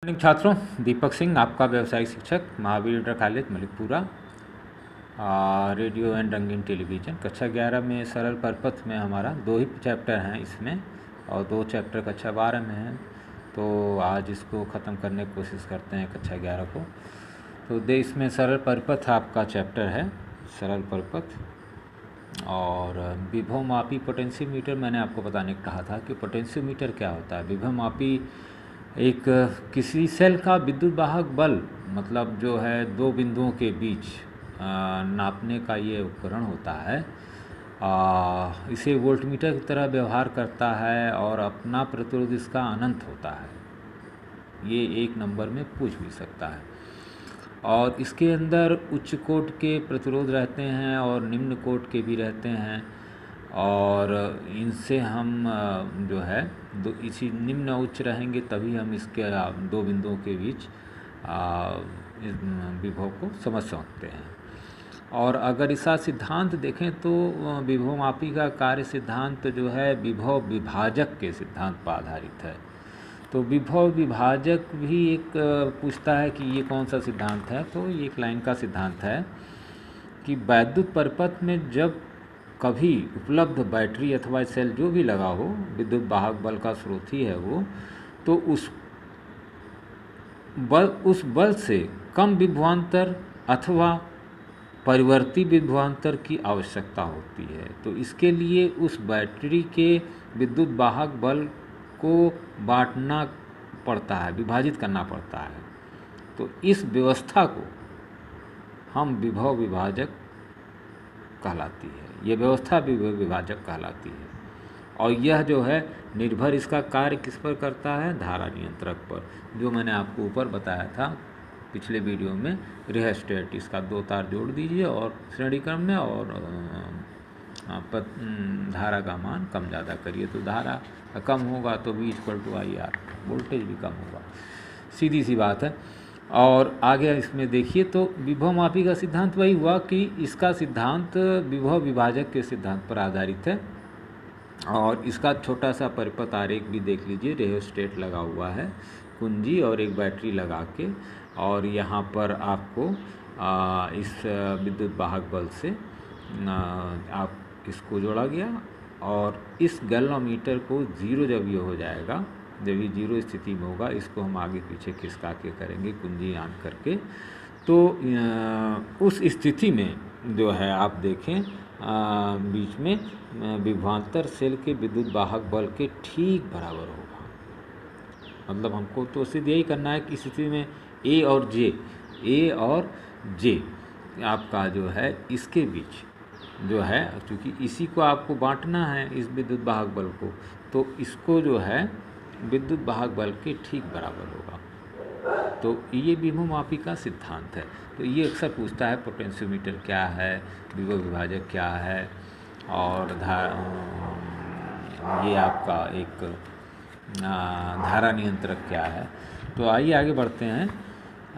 Morning छात्रों, दीपक सिंह आपका व्यवसायिक शिक्षक, Mahavir inter college Malikpura. Radio and रंगीन टेलीविज़न कक्षा 11 में सरल परपथ में हमारा 2 ही चैप्टर हैं इसमें, और 2 चैप्टर कक्षा 12 में हैं। तो आज इसको ख़त्म करने की कोशिश करते हैं कक्षा 11 को। तो इसमें सरल परपथ आपका चैप्टर है, सरल परपथ। और विभवमापी पोटेंशियोमीटर मैंने आपको बताने को कहा था कि पोटेंशियोमीटर क्या होता है। विभवमापी एक किसी सेल का विद्युत वाहक बल, मतलब जो है 2 बिंदुओं के बीच नापने का ये उपकरण होता है। इसे वोल्टमीटर की तरह व्यवहार करता है और अपना प्रतिरोध इसका अनंत होता है। ये 1 नंबर में पूछ भी सकता है। और इसके अंदर उच्च कोट के प्रतिरोध रहते हैं और निम्न कोट के भी रहते हैं। और इनसे हम जो है इसी निम्न उच्च रहेंगे तभी हम इसके 2 बिंदुओं के बीच विभव को समझ सकते हैं। और अगर इसका सिद्धांत देखें तो विभवमापी का कार्य सिद्धांत जो है विभव विभाजक के सिद्धांत पर आधारित है। तो विभव विभाजक भी एक पूछता है कि ये कौन सा सिद्धांत है। तो ये एक लाइन का सिद्धांत है कि वैद्युत परिपथ में जब कभी उपलब्ध बैटरी अथवा सेल जो भी लगा हो, विद्युत वाहक बल का स्रोत ही है वो, तो उस बल से कम विभवांतर अथवा परिवर्ती विभवांतर की आवश्यकता होती है। तो इसके लिए उस बैटरी के विद्युत वाहक बल को बांटना पड़ता है, विभाजित करना पड़ता है। तो इस व्यवस्था को हम विभव विभाजक कहलाती है, ये व्यवस्था विभव विभाजक कहलाती है। और यह जो है निर्भर इसका कार्य किस पर करता है, धारा नियंत्रक पर, जो मैंने आपको ऊपर बताया था पिछले वीडियो में। रिहेस्टेट, इसका 2 तार जोड़ दीजिए और श्रेणी क्रम में, और धारा का मान कम ज़्यादा करिए। तो धारा कम होगा तो V = IR, वोल्टेज भी कम होगा, सीधी सी बात है। और आगे इसमें देखिए तो विभवमापी का सिद्धांत वही हुआ कि इसका सिद्धांत विभव विभाजक के सिद्धांत पर आधारित है। और इसका छोटा सा परिपथ आरेख भी देख लीजिए। रिहेस्टेट लगा हुआ है, कुंजी और एक बैटरी लगा के, और यहाँ पर आपको इस विद्युत वाहक बल से आप इसको जोड़ा गया। और इस गैल्वेनोमीटर को 0 जब ये हो जाएगा, जब ये 0 स्थिति में होगा, इसको हम आगे पीछे खिसका के करेंगे कुंजी ऑन करके। तो उस स्थिति में जो है आप देखें बीच में विभवांतर सेल के विद्युत वाहक बल के ठीक बराबर होगा। मतलब हमको तो सिर्फ यही करना है कि इस स्थिति में ए और जे आपका जो है इसके बीच जो है, क्योंकि इसी को आपको बांटना है इस विद्युत वाहक बल को, तो इसको जो है विद्युत वाहक बल के ठीक बराबर होगा। तो ये विभवमापी का सिद्धांत है। तो ये अक्सर पूछता है पोटेंशियोमीटर क्या है, विभव विभाजक क्या है, और ये आपका एक धारा नियंत्रक क्या है। तो आइए आगे बढ़ते हैं।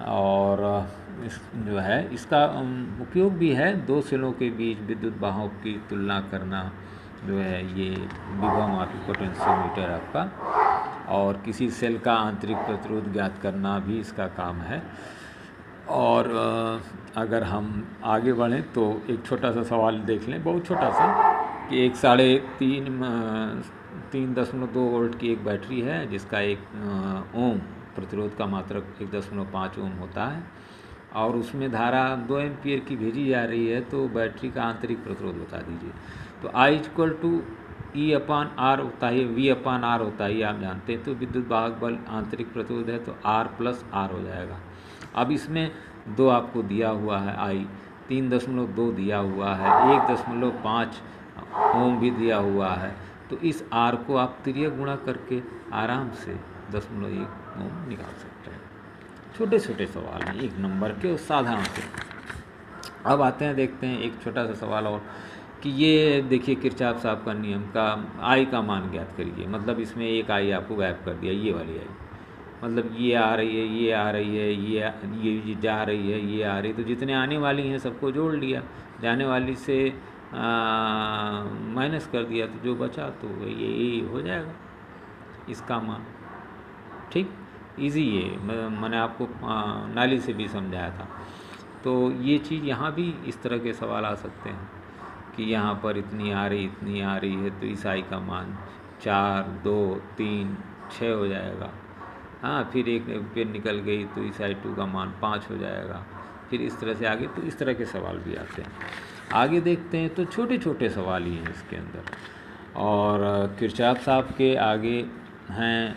और इस जो है इसका उपयोग भी है 2 सेलों के बीच विद्युत वाहक की तुलना करना, जो है ये विभवमापी पोटेंशियोमीटर आपका। और किसी सेल का आंतरिक प्रतिरोध ज्ञात करना भी इसका काम है। और अगर हम आगे बढ़ें तो एक छोटा सा सवाल देख लें, बहुत छोटा सा, कि एक 3.2 वोल्ट की एक बैटरी है जिसका 1 ओम प्रतिरोध का मात्रक 1.5 ओम होता है, और उसमें धारा 2 एम्पीयर की भेजी जा रही है। तो बैटरी का आंतरिक प्रतिरोध बता दीजिए। तो I E/R होता है, V/R होता है, आप जानते हैं। तो विद्युत वाहक बल आंतरिक प्रतिरोध है तो R+R हो जाएगा। अब इसमें 2 आपको दिया हुआ है, I 3.2 दिया हुआ है, 1.5 ओम भी दिया हुआ है। तो इस R को आप तिर्यक गुणा करके आराम से 0.1 ओम निकाल सकते हैं। छोटे छोटे सवाल हैं 1 नंबर के और साधारण से। अब आते हैं, देखते हैं एक छोटा सा सवाल और, कि ये देखिए किरचॉफ साहब का नियम का I का मान ज्ञात करिए। मतलब इसमें एक I आपको गायब कर दिया, ये वाली I, मतलब ये आ रही है, ये आ रही है, ये जा रही है, ये आ रही है। तो जितने आने वाली हैं सबको जोड़ लिया, जाने वाली से माइनस कर दिया, तो जो बचा तो ये हो जाएगा इसका मान। ठीक, इजी है, मैंने आपको नाली से भी समझाया था। तो ये चीज़ यहाँ भी इस तरह के सवाल आ सकते हैं कि यहाँ पर इतनी आ रही है, तो इस आई का मान 4, 2, 3, 6 हो जाएगा। हाँ, फिर एक एम्पीयर निकल गई तो इस आई टू का मान 5 हो जाएगा। फिर इस तरह से आगे, तो इस तरह के सवाल भी आते हैं। आगे देखते हैं तो छोटे छोटे सवाल ही हैं इसके अंदर। और किरचॉफ साहब के आगे हैं,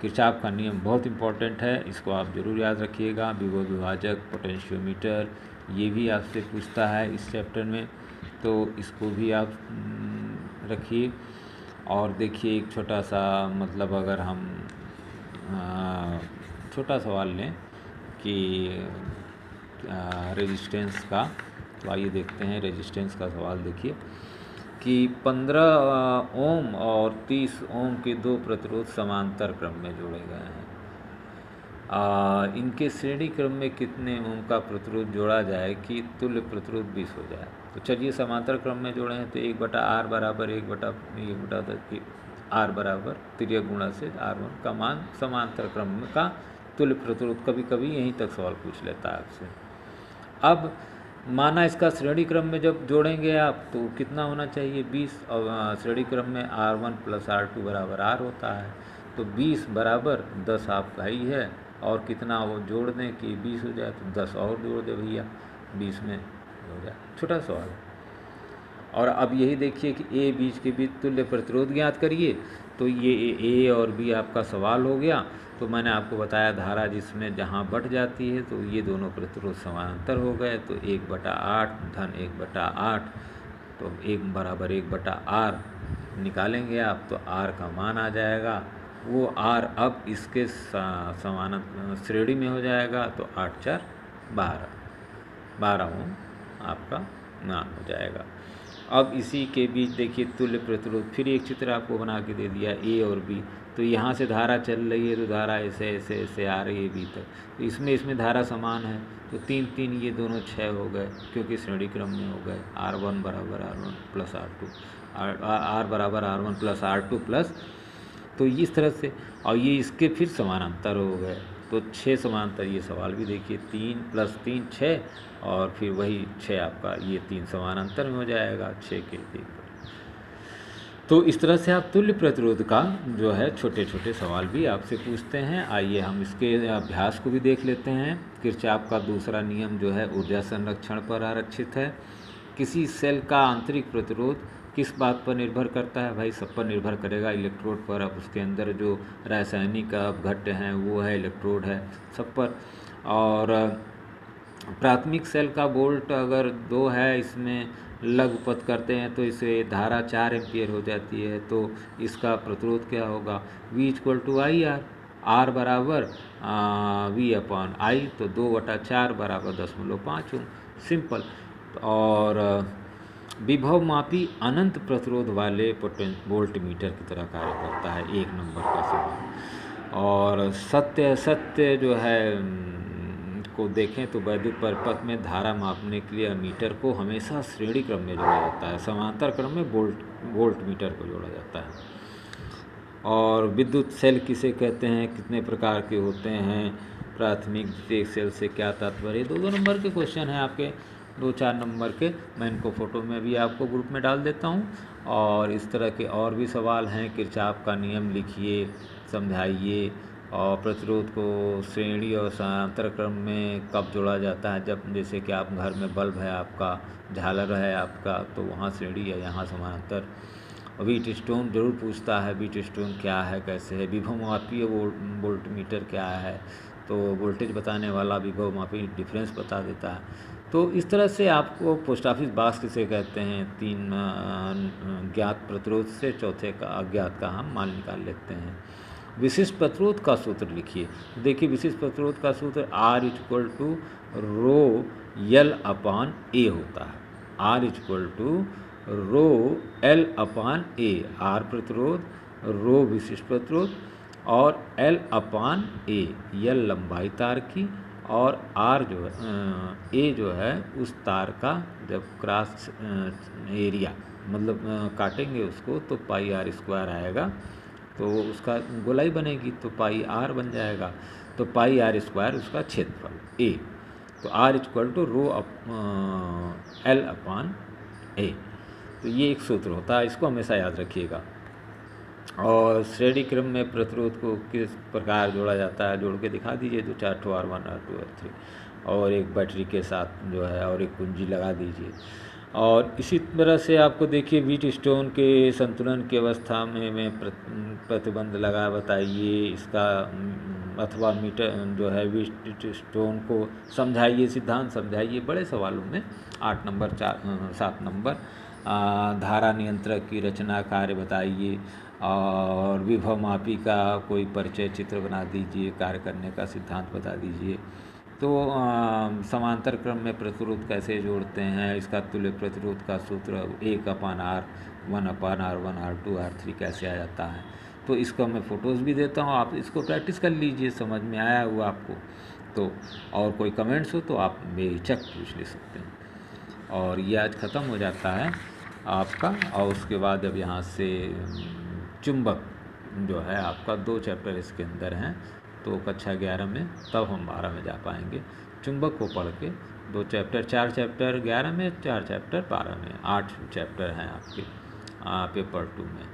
किरचॉफ का नियम बहुत इम्पोर्टेंट है, इसको आप ज़रूर याद रखिएगा। विभव विभाजक, पोटेंशियोमीटर, ये भी आपसे पूछता है इस चैप्टर में, तो इसको भी आप रखिए। और देखिए एक छोटा सा, मतलब अगर हम छोटा सवाल लें कि रेजिस्टेंस का, तो आइए देखते हैं रेजिस्टेंस का सवाल। देखिए कि 15 ओम और 30 ओम के दो प्रतिरोध समांतर क्रम में जोड़े गए हैं। इनके श्रेणी क्रम में कितने ओम का प्रतिरोध जोड़ा जाए कि तुल्य प्रतिरोध 20 हो जाए। तो चलिए समांतर क्रम में जोड़े हैं तो 1/R बराबर 1/10 R बराबर तिर्यक गुणा से R1 का मान समांतर क्रम में का तुल्य प्रतिरोध। कभी कभी यहीं तक सवाल पूछ लेता है आपसे। अब माना इसका श्रेणी क्रम में जब जोड़ेंगे आप तो कितना होना चाहिए 20, और श्रेणी क्रम में R1 + R2 बराबर R होता है, तो 20 बराबर 10 आपका ही है, और कितना वो जोड़ दें कि 20 हो जाए, तो 10 और जोड़ दे भैया, 20 में हो जाए। छोटा सवाल है। और अब यही देखिए कि ए बीच के बीच तुल्य प्रतिरोध ज्ञात करिए, तो ये ए और बी आपका सवाल हो गया। तो मैंने आपको बताया धारा जिसमें जहाँ बट जाती है तो ये दोनों प्रतिरोध समानांतर हो गए, तो 1/8 धन 1/8, तो 1 बराबर 1/R निकालेंगे आप, तो R का मान आ जाएगा। वो R अब इसके समानांतर श्रेणी में हो जाएगा, तो 8 4 12 ओम आपका मान हो जाएगा। अब इसी के बीच देखिए तुल्य प्रतिरोध, फिर एक चित्र आपको बना के दे दिया ए और बी। तो यहाँ से धारा चल रही है, तो धारा ऐसे ऐसे ऐसे आ रही है बी तक, तो इसमें धारा समान है, तो 3 3 ये दोनों 6 हो गए, क्योंकि श्रेणी क्रम में हो गए। R1 बराबर R1 + R2, R बराबर R1 + R2 प्लस, तो इस तरह से, और ये इसके फिर समानांतर हो गए, तो 6 समांतर। ये सवाल भी देखिए 3 + 3 6, और फिर वही 6 आपका, ये 3 समानांतर में हो जाएगा 6 के 3। तो इस तरह से आप तुल्य प्रतिरोध का जो है छोटे छोटे सवाल भी आपसे पूछते हैं। आइए हम इसके अभ्यास को भी देख लेते हैं। किरचॉफ का दूसरा नियम जो है ऊर्जा संरक्षण पर आरक्षित है। किसी सेल का आंतरिक प्रतिरोध किस बात पर निर्भर करता है? भाई सब पर निर्भर करेगा, इलेक्ट्रोड पर। अब उसके अंदर जो रासायनिक अपघट्य हैं वो है, इलेक्ट्रोड है, सब पर। और प्राथमिक सेल का वोल्ट अगर 2 है, इसमें लघुपथ करते हैं तो इसे धारा 4 एम्पियर हो जाती है, तो इसका प्रतिरोध क्या होगा? V = IR, R बराबर V/I, तो 2/4 बराबर 10.5 ओम। सिंपल। और विभवमापी अनंत प्रतिरोध वाले वोल्टमीटर की तरह कार्य करता है, 1 नंबर का सवाल। और सत्य जो है को देखें तो वैद्युत परिपथ में धारा मापने के लिए अमीटर को हमेशा श्रेणी क्रम में जोड़ा जाता है, समांतर क्रम में वोल्टमीटर को जोड़ा जाता है। और विद्युत सेल किसे कहते हैं, कितने प्रकार के होते हैं, प्राथमिक द्वितीयक सेल से क्या तात्पर्य? 2 नंबर के क्वेश्चन हैं आपके, 2-4 नंबर के। मैं इनको फ़ोटो में भी आपको ग्रुप में डाल देता हूँ। और इस तरह के और भी सवाल हैं। किरचॉफ का नियम लिखिए, समझाइए। और प्रतिरोध को श्रेणी और समांतर क्रम में कब जोड़ा जाता है? जब जैसे कि आप घर में बल्ब है आपका, झालर है आपका, तो वहाँ श्रेणी है, यहाँ समांतर। व्हीट स्टोन जरूर पूछता है, व्हीट स्टोन क्या है, कैसे है? विभवमापी वोल्टमीटर क्या है? तो वोल्टेज बताने वाला विभवमापी डिफरेंस बता देता है। तो इस तरह से आपको पोस्ट ऑफिस बॉक्स किसे कहते हैं, 3 ज्ञात प्रतिरोध से चौथे का अज्ञात का हम मान निकाल लेते हैं। विशिष्ट प्रतिरोध का सूत्र लिखिए। देखिए विशिष्ट प्रतिरोध का सूत्र R = ρL/A होता है। R = ρL/A, R प्रतिरोध, रो विशिष्ट प्रतिरोध, और L/A, L लंबाई तार की, और R जो है A जो है उस तार का जब क्रॉस एरिया, मतलब काटेंगे उसको तो πr² आएगा, तो उसका गोलाई बनेगी, तो पाई आर बन जाएगा। तो पाई आर स्क्वायर उसका क्षेत्रफल ए। तो R equal to rho L upon A. तो ये एक सूत्र होता है, इसको हमेशा याद रखिएगा। और श्रेणी क्रम में प्रतिरोध को किस प्रकार जोड़ा जाता है, जोड़ के दिखा दीजिए। 2-4 ठो R1 R2 R3 और एक बैटरी के साथ जो है और एक कुंजी लगा दीजिए। और इसी तरह से आपको देखिए व्हीट स्टोन के संतुलन की अवस्था में प्रतिबंध लगा बताइए इसका, अथवा मीटर जो है व्हीट स्टोन को समझाइए, सिद्धांत समझाइए। बड़े सवालों में 8 नंबर 7 नंबर धारा नियंत्रक की रचना कार्य बताइए और विभव मापी का कोई परिचय चित्र बना दीजिए, कार्य करने का सिद्धांत बता दीजिए। तो समांतर क्रम में प्रतिरोध कैसे जोड़ते हैं, इसका तुल्य प्रतिरोध का सूत्र 1/R 1/R1 R2 R3 कैसे आ जाता है। तो इसका मैं फ़ोटोज़ भी देता हूँ, आप इसको प्रैक्टिस कर लीजिए, समझ में आया हुआ आपको तो। और कोई कमेंट्स हो तो आप बेहिचक पूछ ले सकते हैं। और ये आज ख़त्म हो जाता है आपका। और उसके बाद अब यहाँ से चुंबक जो है आपका 2 चैप्टर इसके अंदर हैं, तो कक्षा 11 में, तब हम 12 में जा पाएंगे। चुंबक को पढ़ के 2 चैप्टर, 4 चैप्टर 11 में, 4 चैप्टर 12 में, 8 चैप्टर हैं आपके पेपर 2 में।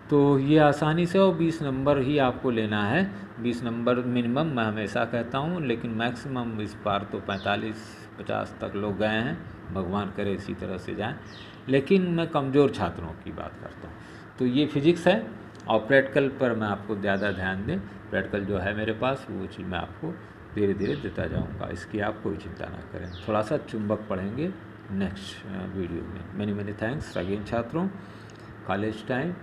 तो ये आसानी से, और 20 नंबर ही आपको लेना है। 20 नंबर मिनिमम मैं हमेशा कहता हूँ, लेकिन मैक्सिमम इस बार तो 45-50 तक लोग गए हैं, भगवान करे इसी तरह से जाएं। लेकिन मैं कमज़ोर छात्रों की बात करता हूँ। तो ये फिजिक्स है, और प्रैक्टिकल पर मैं आपको ज़्यादा ध्यान दें। प्रैक्टिकल जो है मेरे पास, वो चीज़ मैं आपको धीरे धीरे देता जाऊंगा, इसकी आप कोई चिंता ना करें। थोड़ा सा चुंबक पढ़ेंगे नेक्स्ट वीडियो में। मेनी थैंक्स अगेन छात्रों, कॉलेज टाइम।